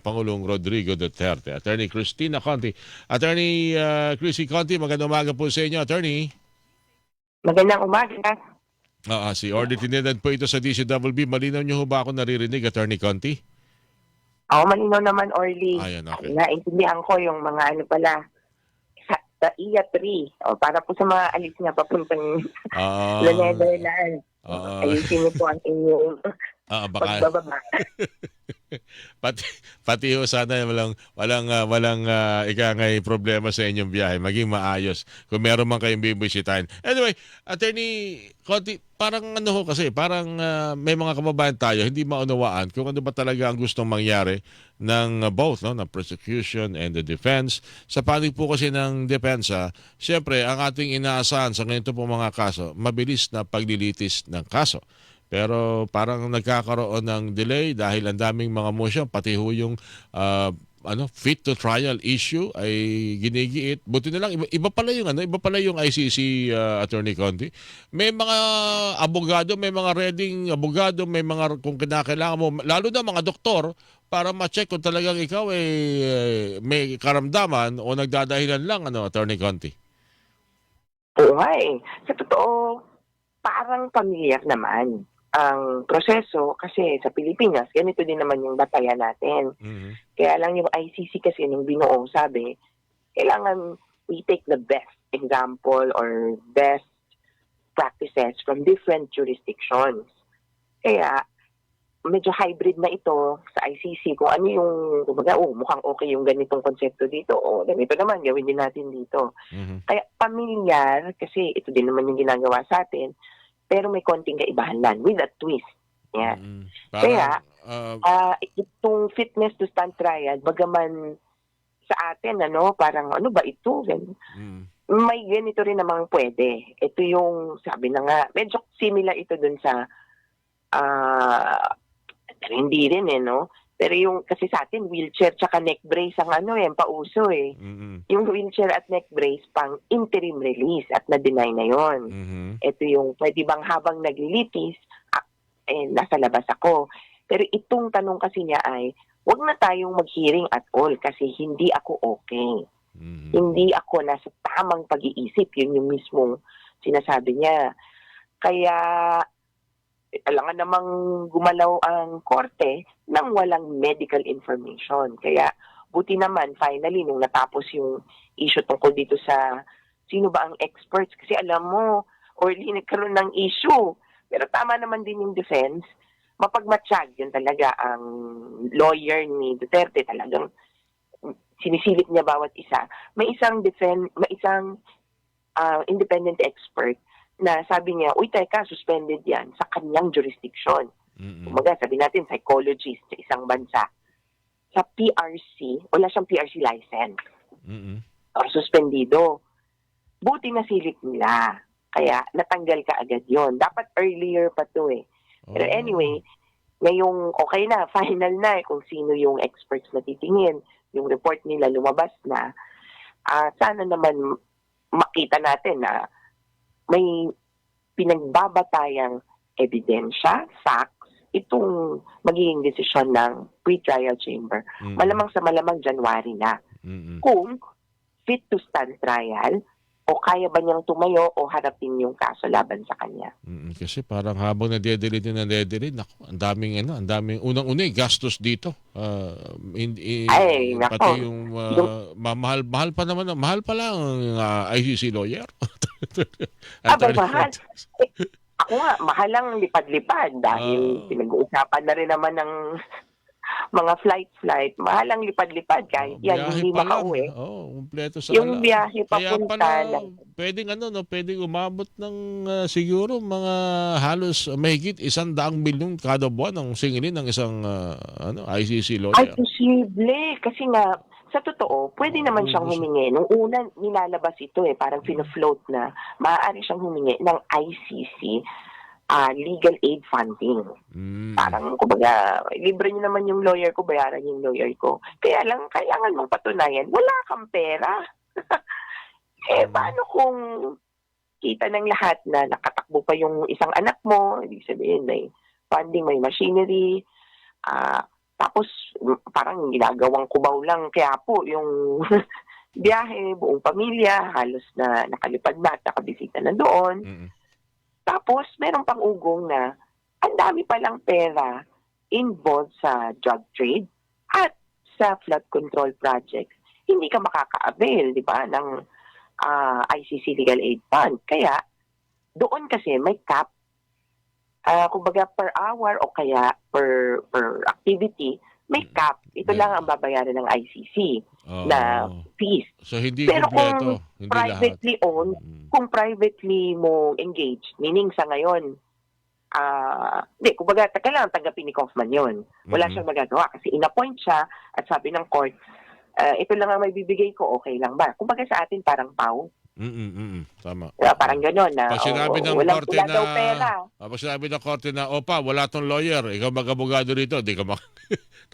Pangulong Rodrigo Duterte. Attorney Cristina Conti. Attorney Chrissy Conti, magandang umaga po sa inyo, Attorney. Magandang umaga. Si Orly Trinidad po ito sa DCWB. Malinaw niyo ho ba ako naririnig, Attorney Conti? Ako malinaw naman, Orly. Ayan, okay. Naintindihan ko yung mga ano pala, sa iya 3. O, para po sa mga alis nga papuntang Ah, sa Netherlands. ah, Ayusin niyo po ang inyong baka pagbababa. pati pati ho sana walang ikangay problema sa inyong biyahe, maging maayos kung meron man kayong bibisitahin. Anyway, Attorney Conti, parang ano ho kasi, parang may mga kababayan tayo hindi maunawaan kung ano ba talaga ang gustong mangyari ng both, no, ng prosecution and the defense. Sa panig po kasi ng depensa, siyempre ang ating inaasahan sa ganito po mga kaso, mabilis na paglilitis ng kaso. Pero parang nagkakaroon ng delay dahil ang daming mga motion, pati ho yung fit to trial issue ay ginigiit. Buti na lang iba pala yung iba pala yung ICC, Attorney Conti. May mga abogado, may mga reading abogado, may mga kung kinakailangan mo, lalo na mga doktor para ma-check kung talagang ikaw ay may karamdaman o nagdadahilan lang, Attorney Conti. Oo nga eh. Sa totoo, parang pamilyar naman ang proseso kasi sa Pilipinas, ganito din naman yung batayan natin. Mhm. Kaya lang yung ICC kasi nung binuo, sabi, kailangan we take the best example or best practices from different jurisdictions. Kaya medyo hybrid na ito sa ICC kung ano yung, kumbaga, mukhang okay yung ganitong konsepto dito, o ganito naman, gawin din natin dito. Mhm. Kaya pamilyar, kasi ito din naman yung ginagawa sa atin, pero may konting kaibahan lang, with a twist. Yan. Mhm. Kaya, Parang itong fitness to stand trial, bagaman sa atin, parang ano ba ito? May ganito rin namang pwede. Ito yung, sabi na nga, medyo similar ito dun sa, hindi rin no? Pero yung, kasi sa atin, wheelchair tsaka neck brace ang pauso eh. mhm. Yung wheelchair at neck brace pang interim release at na-deny na yon. Mhm. Ito yung pwede bang habang naglilitis, nasa labas ako. Pero itong tanong kasi niya ay, wag na tayong mag-hearing at all kasi hindi ako okay. Mhm. Hindi ako nasa tamang pag-iisip. Yun yung mismong sinasabi niya. Kaya, alangan namang gumalaw ang korte nang walang medical information. Kaya, buti naman, finally, nung natapos yung issue tungkol dito sa sino ba ang experts. Kasi alam mo, orly nagkaroon ng issue. Pero tama naman din yung defense. Mapagmatsyag, yun talaga ang lawyer ni Duterte, talagang sinisilip niya bawat isa. May isang independent expert na sabi niya, uy teka, suspended yan sa kanyang jurisdiction. Mhm. Kumaga, sabi natin, psychologist sa isang bansa. Sa PRC, wala siyang PRC license. Mhm. Or suspendido. Buti na silip nila. Kaya natanggal ka agad yon. Dapat earlier pa to eh. Pero anyway, ngayong okay na, final na kung sino yung experts na titingin. Yung report nila lumabas na. Sana naman makita natin na may pinagbabatayang ebidensya, facts, itong magiging desisyon ng pre-trial chamber. Mhm. Malamang sa malamang January na. Mhm. Kung fit to stand trial, o kaya ba niyang tumayo o harapin yung kaso laban sa kanya. Kasi parang habang nade-delete naku, ang daming unang-una gastos dito. Ay, Pati nako. yung Yung, mahal pa naman, mahal pa lang ang ICC lawyer. abay, Attorney mahal. Conti. Ako nga, mahal lang lipad-lipad dahil Ah, pinag-uusapan na rin naman ng mga flight. Mahal lang lipad-lipad kahit yan, biyahe hindi pa lang. makauwi. Kumpleto sa Yung ala. biyahe Kaya papunta pala ng pwedeng pwedeng umabot ng siguro mga halos mahigit 100 milyon kada buwan ang singilin ng isang ICC ay, lawyer. posible. Kasi nga, sa totoo, pwede naman siyang Mauubos. humingi. Nung una, nilalabas ito parang fino-float na maaari siyang humingi ng ICC legal aid funding. Mm. Parang, kumbaga, libre niyo naman yung lawyer ko, bayaran yung lawyer ko. Kaya lang, kailangan mong patunayan, wala kang pera. Mm. Paano kung kita ng lahat na nakatakbo pa yung isang anak mo, ibig sabihin may funding, may machinery, ah, Tapos parang ginagawang kubaw lang kaya po yung biyahe, buong pamilya, halos na nakalipad na at nakabisita na doon. Mm. Tapos meron pang ugong na ang dami palang pera involved sa drug trade at sa flood control projects. Hindi ka makaka-avail, di ba, ng ICC Legal Aid Fund. Kaya doon kasi may cap, kumbaga per hour o kaya per activity, may cap. Ito lang ang babayaran ng ICC na Oo. fees. So hindi Pero kumpleto, kung hindi lahat. privately owned, kung privately mo engaged, meaning sa ngayon, hindi, kumbaga, kailangan tanggapin ni Kaufman yun. Wala siyang magagawa kasi inappoint siya at sabi ng court, ito lang ang may bibigay ko, okay lang ba? Kumbaga sa atin parang pau. Tama. Parang gano'n na Pag sinabi ng walang korte wala na daw pera. pag sinabi ng korte na opa, wala tong lawyer, ikaw mag-abogado rito, di ka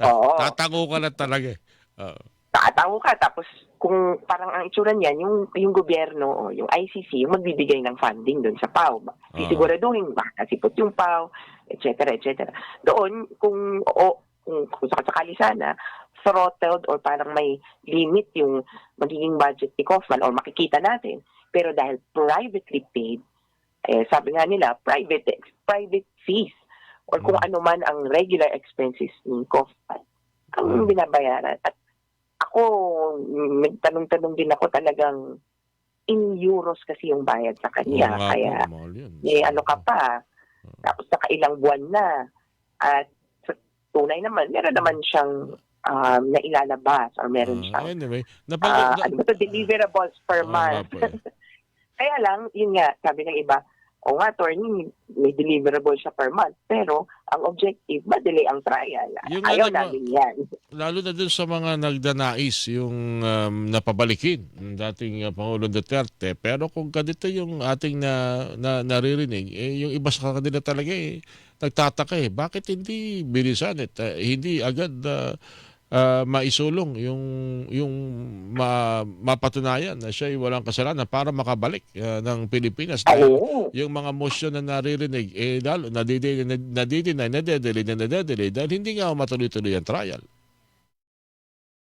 Oo. tatango ka na talaga. Oo. Tatawo ka tapos kung parang ang itsura niyan, yung gobyerno o yung ICC yung magbibigay ng funding doon sa PAO. Sisiguraduhin makakasipot yung PAO, etc. etc. Doon kung sakali sana throttled or parang may limit yung magiging budget ni Kaufman or makikita natin. Pero dahil privately paid, sabi nga nila, private fees or kung ano man ang regular expenses ni Kaufman ang binabayaran. At ako, nagtanong-tanong din ako talagang in euros kasi yung bayad sa kanya. Oo nga Kaya, po, mahal yun. ano ka pa, tapos nakailang buwan na. At sa tunay naman, meron naman siyang nailalabas or meron siyang Anyway, ano ba to, deliverables per month. Kaya lang, yun nga, sabi ng iba, o nga, attorney, may deliverable siya per month. Pero, ang objective, ma-delay ang trial. Yung Ayaw ano ba, namin yan. lalo na dun sa mga nagdanais yung napabalikin ng dating Pangulong Duterte. Pero kung ganito yung ating naririnig, yung iba sa kanila talaga nagtataka bakit hindi bilisan at hindi agad maisulong yung mapatunayan na siya ay walang kasalanan para makabalik ng Pilipinas. Dahil yung mga motion na naririnig, lalo nadedelay dahil hindi nga matuloy-tuloy ang trial.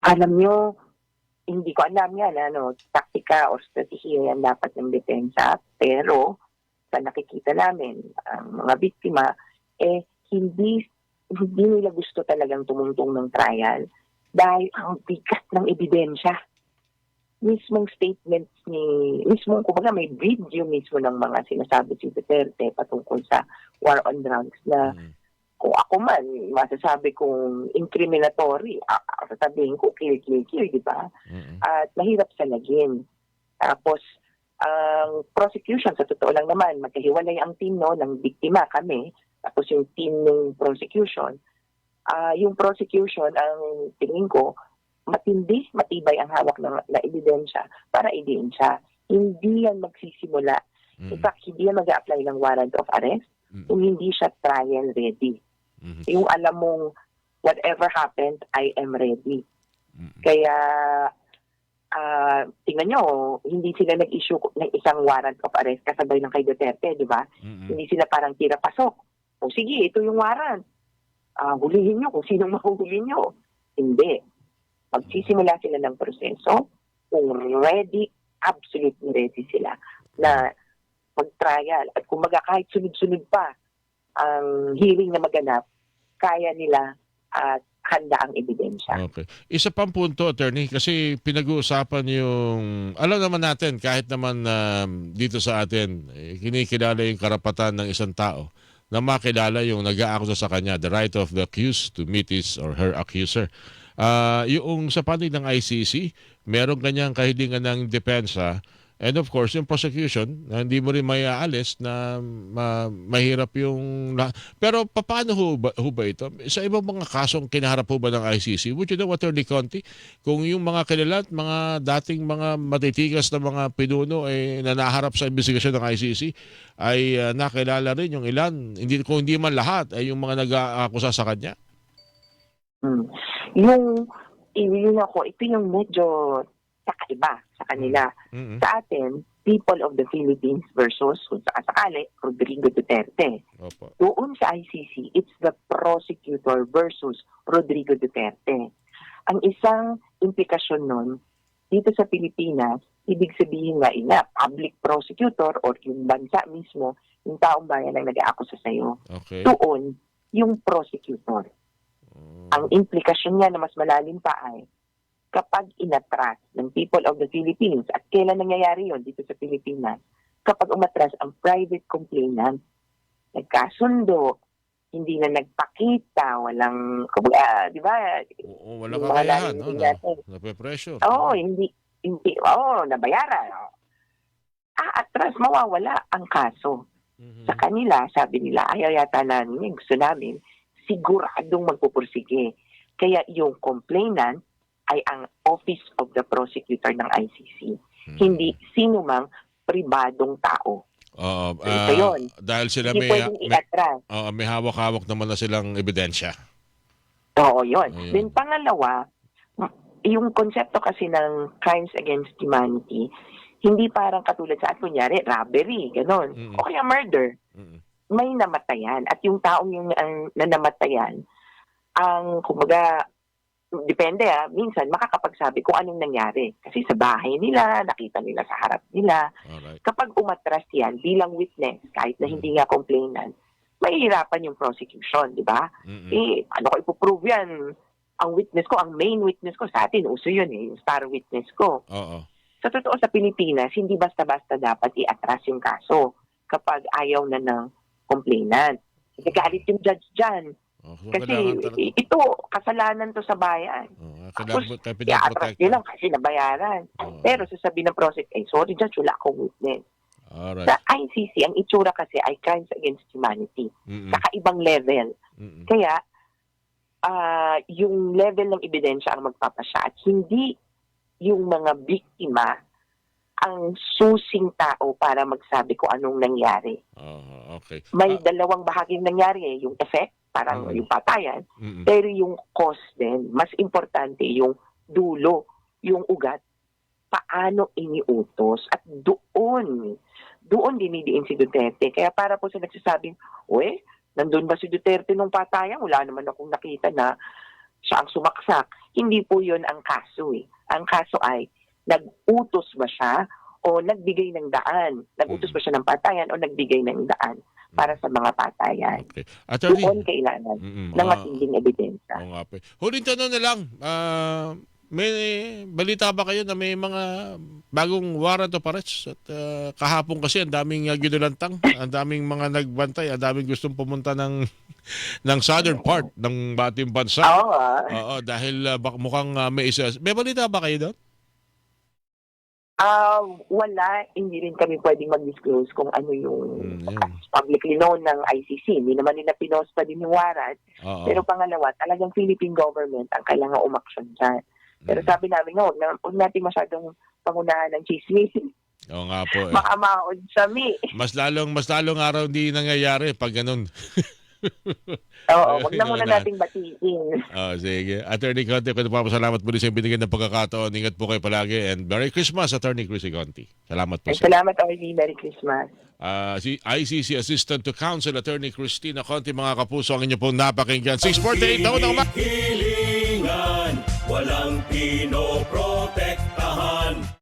Alam nyo, hindi ko alam yan, taktika o strategiya yan dapat ng depensa. Pero, sa nakikita namin, ang mga biktima, hindi nila gusto talagang tumungtong ng trial dahil ang bigat ng ebidensya. Mismong statements kumbaga may video mismo ng mga sinasabi si Duterte patungkol sa war on drugs na kung ako man, masasabi kong incriminatory, sasabihin ko, kill, di ba? At mahirap sa lagim. Tapos, ang prosecution, sa totoo lang naman, magkahiwalay ang team ng biktima, kami, tapos yung team ng prosecution, yung prosecution, ang tingin ko, matibay ang hawak na ebidensya para i-deem siya. Hindi yan magsisimula. In fact, hindi yan mag-a-apply ng warrant of arrest kung hindi siya trial ready. Yung alam mong, whatever happened, I am ready. Kaya, tingnan nyo, hindi sila nag-issue ng isang warrant of arrest kasabay ng kay Duterte, di ba? Hindi sila parang tira-pasok. O sige, ito yung warrant. Hulihin nyo kung sinong mahuhuli nyo. Hindi. Magsisimula sila ng proseso kung ready, absolutely ready sila na mag-trial. At kung kahit sunod-sunod pa ang hearing na maganap, kaya nila at handa ang ebidensya. Okay. Isa pang punto, attorney, kasi pinag-uusapan yung, alam naman natin, kahit naman dito sa atin, kinikilala yung karapatan ng isang tao na makilala yung nag-aakusa sa kanya, the right of the accused to meet his or her accuser. Yung sa panig ng ICC, meron kanyang kahilingan ng depensa. And of course, yung prosecution, hindi mo rin may aalis na mahirap yung... Pero paano ho ba ito? Sa ibang mga kasong kinaharap ho ba ng ICC, would you know, Attorney Conti, kung yung mga kilala at mga dating mga matitigas na mga pinuno na naharap sa investigasyon ng ICC ay nakilala rin yung ilan, kung hindi man lahat, ay yung mga nag-aakusa sa kanya? Ito yung medyo kakaiba sa kanila. Sa atin, People of the Philippines versus, kung sakasakali, Rodrigo Duterte. Opo. Doon sa ICC, it's the prosecutor versus Rodrigo Duterte. Ang isang implikasyon nun, dito sa Pilipinas, ibig sabihin nga public prosecutor or yung bansa mismo, yung taong bayan ang nag-aakusa sa'yo. Okay. Doon, yung prosecutor. Ang implikasyon niya na mas malalim pa ay kapag inatras ng people of the Philippines, at kailan nangyayari yon dito sa Pilipinas, kapag umatras ang private complainant, nagkasundo, hindi na nagpakita, walang, di ba? Oo, walang Yung mga kakayahan, narinig natin. nape-pressure. Nabayaran. Atras, mawawala ang kaso. Mhm. Sa kanila, sabi nila, ayaw yata namin, gusto namin, siguradong magpupursige. Kaya yung complainant ay ang Office of the Prosecutor ng ICC. Hindi sino mang pribadong tao. Oo, So, ito yun. dahil sila Hindi pwedeng i-atras. may hawak-hawak naman na silang ebidensya. Oo, yun. Ayun. Then pangalawa, yung konsepto kasi ng crimes against humanity, hindi parang katulad sa kunyari, robbery, gano'n. Mm-mm. O kaya murder. Mm. May namatayan. At yung taong yung na namatayan, ang kumbaga, depende minsan makakapagsabi kung anong nangyari. Kasi sa bahay nila, nakita nila sa harap nila. Alright. Kapag umatras yan bilang witness, kahit na hindi nga complainant, mahihirapan yung prosecution, di ba? Mm-mm. Ano ko ipoprove yan? Ang witness ko, ang main witness ko, sa atin, uso yun yung star witness ko. Oo. Sa totoo sa Pilipinas, hindi basta-basta dapat i-atras yung kaso kapag ayaw na ng complainant. Kasi galit yung judge dyan. So Kasi kailangan talaga. ito, kasalanan to sa bayan. Tapos, Kailangan i-atras nyo lang kasi nabayaran. Oo. Pero sasabihin ng prosecutor, sorry judge, wala akong witness. Alright. Sa ICC, ang itsura kasi ay crimes against humanity. Mm-mm. Sa kaibang level. Mm-mm. Kaya, yung level ng ebidensya ang magpapasya at hindi yung mga biktima ang susing tao para magsabi kung anong nangyari. Okay. May dalawang bahaging nangyari yung effect, parang yung patayan, Mm-mm. pero yung cause din, mas importante yung dulo, yung ugat, paano iniutos at doon dinidiin si Duterte. Kaya para po sa nagsasabing, nandun ba si Duterte nung patayan? Wala naman akong nakita na siya ang sumaksak. Hindi po yun ang kaso. Ang kaso ay, nag-utos ba siya o nagbigay ng daan? Nag-utos ba siya ng patayan o nagbigay ng daan para sa mga patayan? Okay. Attorney, Doon kailangan mm-mm. ng matinding ebidensya. Oo nga po. Huling tanong na lang, may balita ba kayo na may mga bagong warrant of arrest? At kahapon kasi ang daming ginulantang, ang daming mga nagbantay, ang daming gustong pumunta ng southern part ng ating bansa. Oo. Oo, dahil mukhang may isa. May balita ba kayo doon? Wala, hindi rin kami pwedeng mag-disclose kung ano yung yun. publicly known ng ICC. Hindi naman nila pinost pa din yung warrant. Oo. Pero pangalawa, talagang Philippine government ang kailangan umaksyon dyan. Pero sabi namin, huwag natin masyadong pangunahan ng chismis. Oo nga po. Baka maod sami. Mas lalong araw hindi nangyayari pag ganun. Oo, wag na muna nating batiin. Sige. Attorney Conti, salamat po rin sa binigyan ng pagkakataon. Ingat po kayo palagi and Merry Christmas, Attorney Chrissy Conti. Salamat po. Salamat, Orly. Merry Christmas. Si ICC Assistant to Counsel, Attorney Christina Conti, mga kapuso, ang inyo pong napakinggan. 6:48 taon na Hilingan, walang pinopro